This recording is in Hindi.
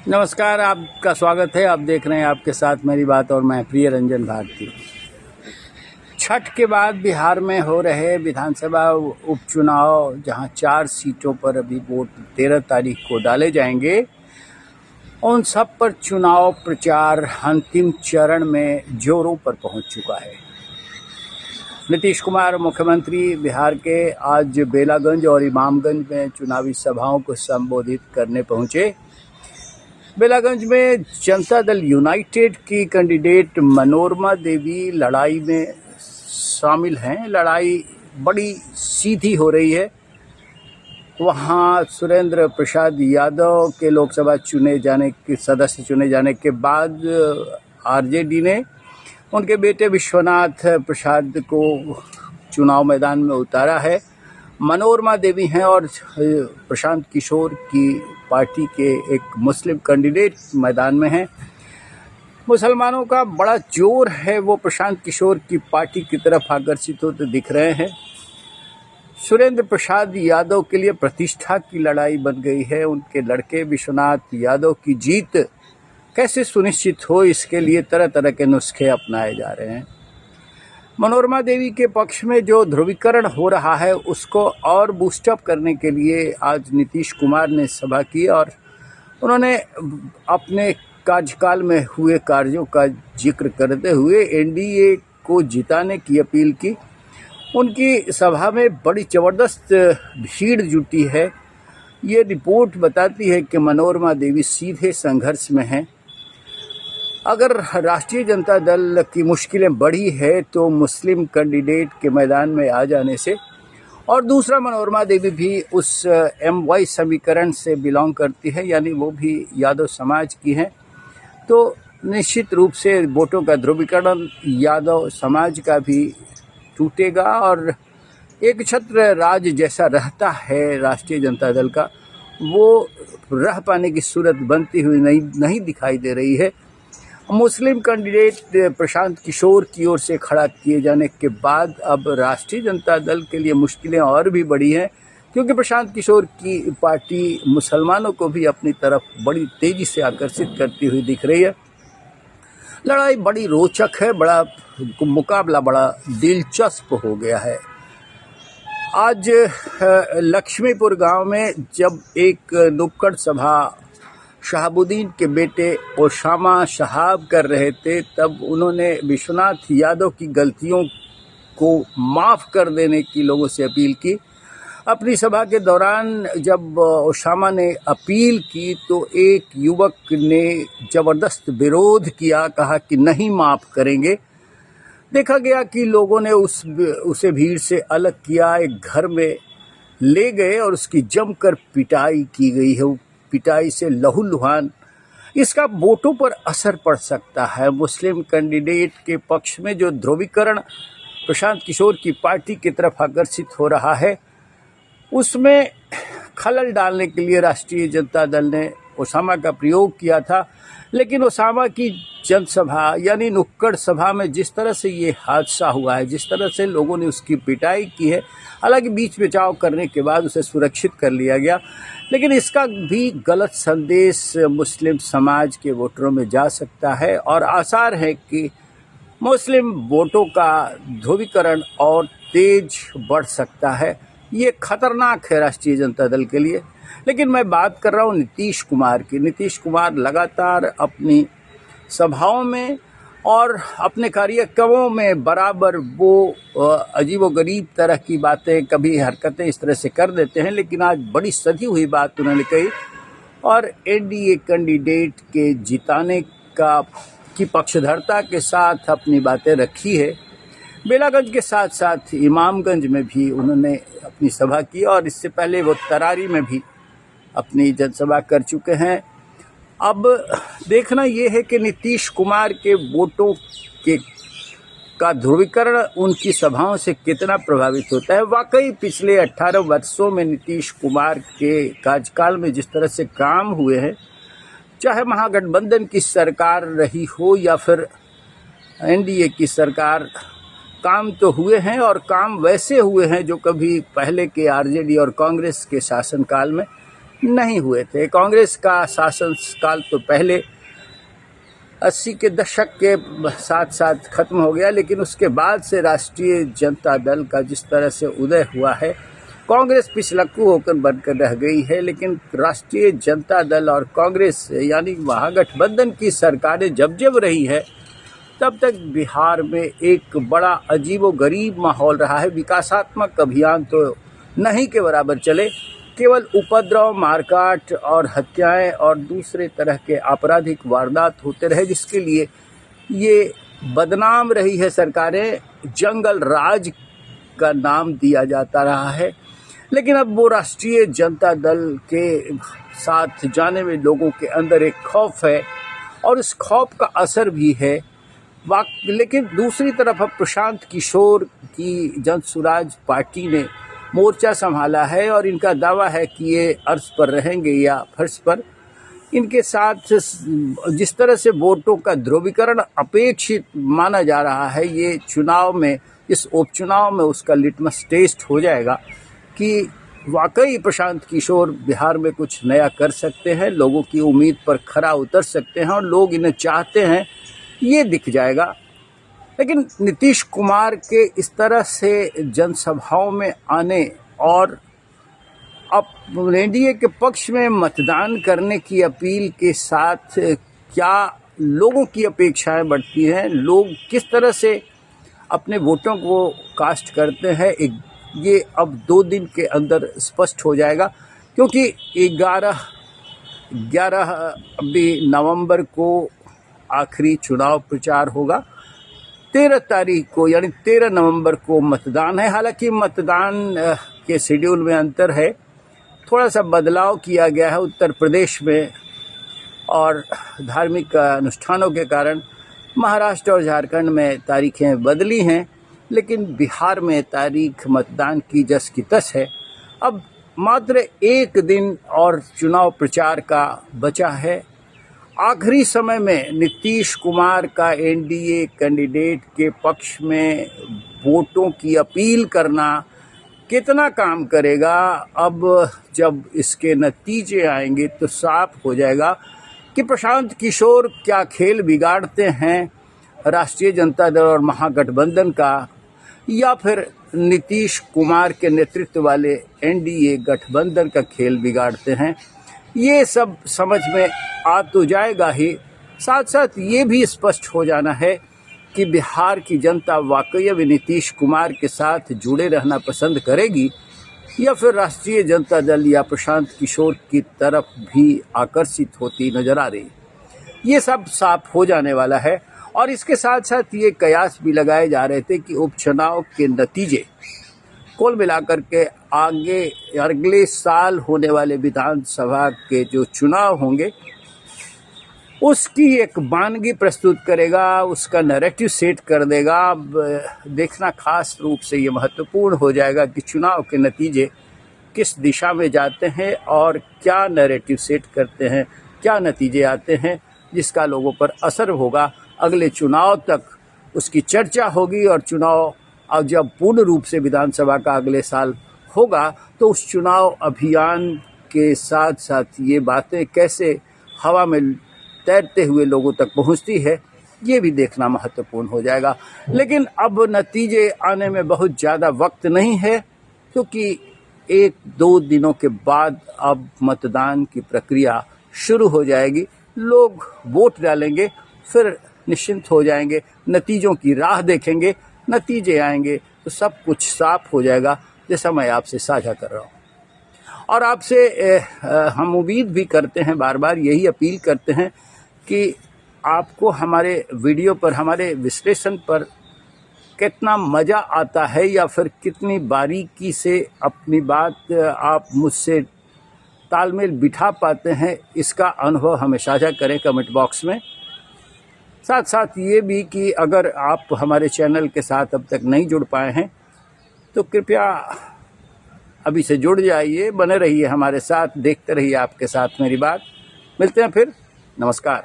नमस्कार, आपका स्वागत है। आप देख रहे हैं आपके साथ मेरी बात और मैं प्रिय रंजन भारती। छठ के बाद बिहार में हो रहे विधानसभा उपचुनाव, जहां 4 सीटों पर अभी वोट 13 तारीख को डाले जाएंगे, उन सब पर चुनाव प्रचार अंतिम चरण में जोरों पर पहुंच चुका है। नीतीश कुमार मुख्यमंत्री बिहार के आज बेलागंज और इमामगंज में चुनावी सभाओं को संबोधित करने पहुंचे। बेलागंज में जनता दल यूनाइटेड की कैंडिडेट मनोरमा देवी लड़ाई में शामिल हैं। लड़ाई बड़ी सीधी हो रही है। वहां सुरेंद्र प्रसाद यादव के लोकसभा सदस्य चुने जाने के बाद आरजेडी ने उनके बेटे विश्वनाथ प्रसाद को चुनाव मैदान में उतारा है। मनोरमा देवी हैं और प्रशांत किशोर की पार्टी के एक मुस्लिम कैंडिडेट मैदान में हैं। मुसलमानों का बड़ा जोर है, वो प्रशांत किशोर की पार्टी की तरफ आकर्षित होते दिख रहे हैं। सुरेंद्र प्रसाद यादव के लिए प्रतिष्ठा की लड़ाई बन गई है। उनके लड़के विश्वनाथ यादव की जीत कैसे सुनिश्चित हो, इसके लिए तरह तरह के नुस्खे अपनाए जा रहे हैं। मनोरमा देवी के पक्ष में जो ध्रुवीकरण हो रहा है, उसको और बूस्टअप करने के लिए आज नीतीश कुमार ने सभा की और उन्होंने अपने कार्यकाल में हुए कार्यों का जिक्र करते हुए एनडीए को जिताने की अपील की। उनकी सभा में बड़ी जबरदस्त भीड़ जुटी है। ये रिपोर्ट बताती है कि मनोरमा देवी सीधे संघर्ष में हैं। अगर राष्ट्रीय जनता दल की मुश्किलें बढ़ी है तो मुस्लिम कैंडिडेट के मैदान में आ जाने से, और दूसरा मनोरमा देवी भी उस MY समीकरण से बिलोंग करती है, यानी वो भी यादव समाज की हैं, तो निश्चित रूप से वोटों का ध्रुवीकरण यादव समाज का भी टूटेगा और एक छत्र राज जैसा रहता है राष्ट्रीय जनता दल का, वो रह पाने की सूरत बनती हुई नहीं दिखाई दे रही है। मुस्लिम कैंडिडेट प्रशांत किशोर की ओर से खड़ा किए जाने के बाद अब राष्ट्रीय जनता दल के लिए मुश्किलें और भी बढ़ी हैं, क्योंकि प्रशांत किशोर की पार्टी मुसलमानों को भी अपनी तरफ बड़ी तेजी से आकर्षित करती हुई दिख रही है। लड़ाई बड़ी रोचक है, मुकाबला बड़ा दिलचस्प हो गया है। आज लक्ष्मीपुर गांव में जब एक नुक्कड़ सभा शहाबुद्दीन के बेटे ओसामा शहाब कर रहे थे, तब उन्होंने विश्वनाथ यादव की गलतियों को माफ़ कर देने की लोगों से अपील की। अपनी सभा के दौरान जब ओसामा ने अपील की तो एक युवक ने ज़बरदस्त विरोध किया, कहा कि नहीं माफ़ करेंगे। देखा गया कि लोगों ने उसे भीड़ से अलग किया, एक घर में ले गए और उसकी जमकर पिटाई की गई है। पिटाई से लहूलुहान। इसका वोटों पर असर पड़ सकता है। मुस्लिम कैंडिडेट के पक्ष में जो ध्रुवीकरण प्रशांत किशोर की पार्टी की तरफ आकर्षित हो रहा है, उसमें खलल डालने के लिए राष्ट्रीय जनता दल ने ओसामा का प्रयोग किया था। लेकिन ओसामा की जनसभा यानी नुक्कड़ सभा में जिस तरह से ये हादसा हुआ है, जिस तरह से लोगों ने उसकी पिटाई की है, हालांकि बीच बचाव करने के बाद उसे सुरक्षित कर लिया गया, लेकिन इसका भी गलत संदेश मुस्लिम समाज के वोटरों में जा सकता है और आसार है कि मुस्लिम वोटों का ध्रुवीकरण और तेज बढ़ सकता है। ये खतरनाक है राष्ट्रीय जनता दल के लिए। लेकिन मैं बात कर रहा हूँ नीतीश कुमार की। नीतीश कुमार लगातार अपनी सभाओं में और अपने कार्यक्रमों में बराबर वो अजीबोगरीब तरह की बातें, कभी हरकतें इस तरह से कर देते हैं, लेकिन आज बड़ी सधी हुई बात उन्होंने कही और एनडीए कैंडिडेट के जिताने की पक्षधरता के साथ अपनी बातें रखी है। बेलागंज के साथ साथ इमामगंज में भी उन्होंने अपनी सभा की और इससे पहले वो तरारी में भी अपनी जनसभा कर चुके हैं। अब देखना ये है कि नीतीश कुमार के वोटों का ध्रुवीकरण उनकी सभाओं से कितना प्रभावित होता है। वाकई पिछले 18 वर्षों में नीतीश कुमार के कार्यकाल में जिस तरह से काम हुए हैं, चाहे महागठबंधन की सरकार रही हो या फिर एनडीए की सरकार, काम तो हुए हैं और काम वैसे हुए हैं जो कभी पहले के आरजेडी और कांग्रेस के शासनकाल में नहीं हुए थे। कांग्रेस का शासन काल तो पहले 80 के दशक के साथ साथ खत्म हो गया, लेकिन उसके बाद से राष्ट्रीय जनता दल का जिस तरह से उदय हुआ है, कांग्रेस पिछलक्कू होकर बनकर रह गई है। लेकिन राष्ट्रीय जनता दल और कांग्रेस यानी महागठबंधन की सरकारें जब जब रही है, तब तक बिहार में एक बड़ा अजीबोगरीब माहौल रहा है। विकासात्मक अभियान तो नहीं के बराबर चले, केवल उपद्रव, मारकाट और हत्याएं और दूसरे तरह के आपराधिक वारदात होते रहे, जिसके लिए ये बदनाम रही है सरकारें। जंगल राज का नाम दिया जाता रहा है। लेकिन अब वो राष्ट्रीय जनता दल के साथ जाने में लोगों के अंदर एक खौफ है और उस खौफ का असर भी है। लेकिन दूसरी तरफ अब प्रशांत किशोर की जनसुराज पार्टी ने मोर्चा संभाला है और इनका दावा है कि ये अर्श पर रहेंगे या फर्श पर। इनके साथ जिस तरह से वोटों का ध्रुवीकरण अपेक्षित माना जा रहा है, ये चुनाव में, इस उपचुनाव में उसका लिटमस टेस्ट हो जाएगा कि वाकई प्रशांत किशोर बिहार में कुछ नया कर सकते हैं, लोगों की उम्मीद पर खरा उतर सकते हैं और लोग इन्हें चाहते हैं, ये दिख जाएगा। लेकिन नीतीश कुमार के इस तरह से जनसभाओं में आने और अब एनडीए के पक्ष में मतदान करने की अपील के साथ क्या लोगों की अपेक्षाएं बढ़ती हैं, लोग किस तरह से अपने वोटों को कास्ट करते हैं, ये अब 2 दिन के अंदर स्पष्ट हो जाएगा। क्योंकि 11 नवंबर को आखिरी चुनाव प्रचार होगा, 13 तारीख को यानी 13 नवंबर को मतदान है। हालांकि मतदान के शेड्यूल में अंतर है, थोड़ा सा बदलाव किया गया है उत्तर प्रदेश में और धार्मिक अनुष्ठानों के कारण महाराष्ट्र और झारखंड में तारीखें बदली हैं, लेकिन बिहार में तारीख मतदान की जस की तस है। अब मात्र 1 दिन और चुनाव प्रचार का बचा है। आखिरी समय में नीतीश कुमार का एनडीए कैंडिडेट के पक्ष में वोटों की अपील करना कितना काम करेगा, अब जब इसके नतीजे आएंगे तो साफ हो जाएगा कि प्रशांत किशोर क्या खेल बिगाड़ते हैं राष्ट्रीय जनता दल और महागठबंधन का, या फिर नीतीश कुमार के नेतृत्व वाले एनडीए गठबंधन का खेल बिगाड़ते हैं। ये सब समझ में आ तो जाएगा ही, साथ साथ ये भी स्पष्ट हो जाना है कि बिहार की जनता वाकई अब नीतीश कुमार के साथ जुड़े रहना पसंद करेगी या फिर राष्ट्रीय जनता दल या प्रशांत किशोर की तरफ भी आकर्षित होती नजर आ रही। ये सब साफ हो जाने वाला है। और इसके साथ साथ ये कयास भी लगाए जा रहे थे कि उपचुनाव के नतीजे कुल मिलाकर के आगे अगले साल होने वाले विधानसभा के जो चुनाव होंगे उसकी एक वानगी प्रस्तुत करेगा, उसका नैरेटिव सेट कर देगा। अब देखना खास रूप से ये महत्वपूर्ण हो जाएगा कि चुनाव के नतीजे किस दिशा में जाते हैं और क्या नैरेटिव सेट करते हैं, क्या नतीजे आते हैं, जिसका लोगों पर असर होगा। अगले चुनाव तक उसकी चर्चा होगी और चुनाव अब जब पूर्ण रूप से विधानसभा का अगले साल होगा तो उस चुनाव अभियान के साथ साथ ये बातें कैसे हवा में तैरते हुए लोगों तक पहुंचती है, ये भी देखना महत्वपूर्ण हो जाएगा। लेकिन अब नतीजे आने में बहुत ज़्यादा वक्त नहीं है, क्योंकि 1-2 दिनों के बाद अब मतदान की प्रक्रिया शुरू हो जाएगी। लोग वोट डालेंगे, फिर निश्चिंत हो जाएंगे, नतीजों की राह देखेंगे, नतीजे आएंगे तो सब कुछ साफ हो जाएगा, जैसा मैं आपसे साझा कर रहा हूँ। और आपसे हम उम्मीद भी करते हैं, बार बार यही अपील करते हैं कि आपको हमारे वीडियो पर, हमारे विश्लेषण पर कितना मज़ा आता है या फिर कितनी बारीकी से अपनी बात आप मुझसे तालमेल बिठा पाते हैं, इसका अनुभव हमें साझा करें कमेंट बॉक्स में। साथ साथ ये भी कि अगर आप हमारे चैनल के साथ अब तक नहीं जुड़ पाए हैं तो कृपया अभी से जुड़ जाइए, बने रहिए हमारे साथ, देखते रहिए आपके साथ मेरी बात। मिलते हैं फिर, नमस्कार।